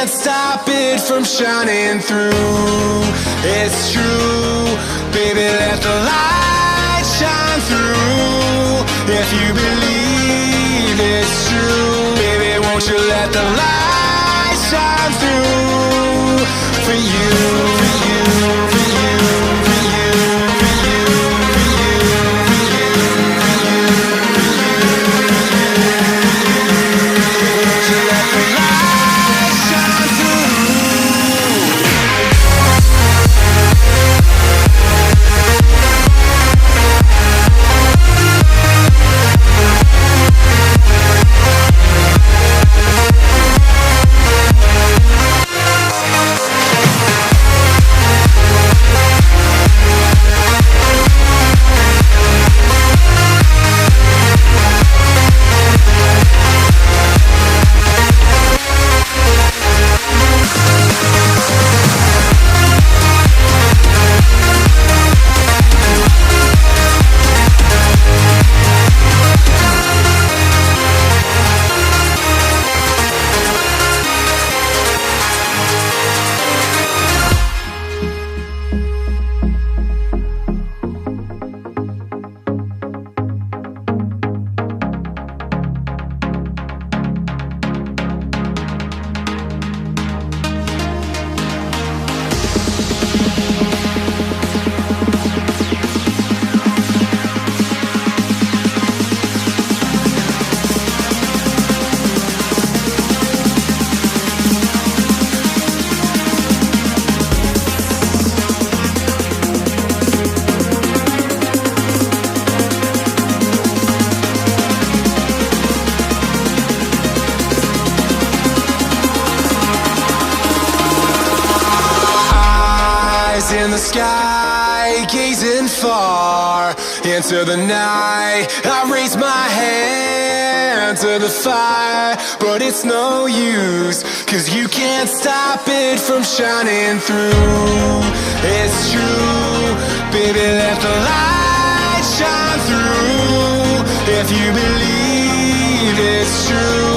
can't stop it from shining through. It's true, baby, let the light shine through. If you believe it's true, baby, won't you let the light shine through for you, for you, for you, for you, for you, for you, for you, for you, for you. Won't you let the light shine through? In the sky, gazing far into the night, I raise my hand to the fire, but it's no use, 'cause you can't stop it from shining through. It's true, baby, let the light shine through. If you believe it's true,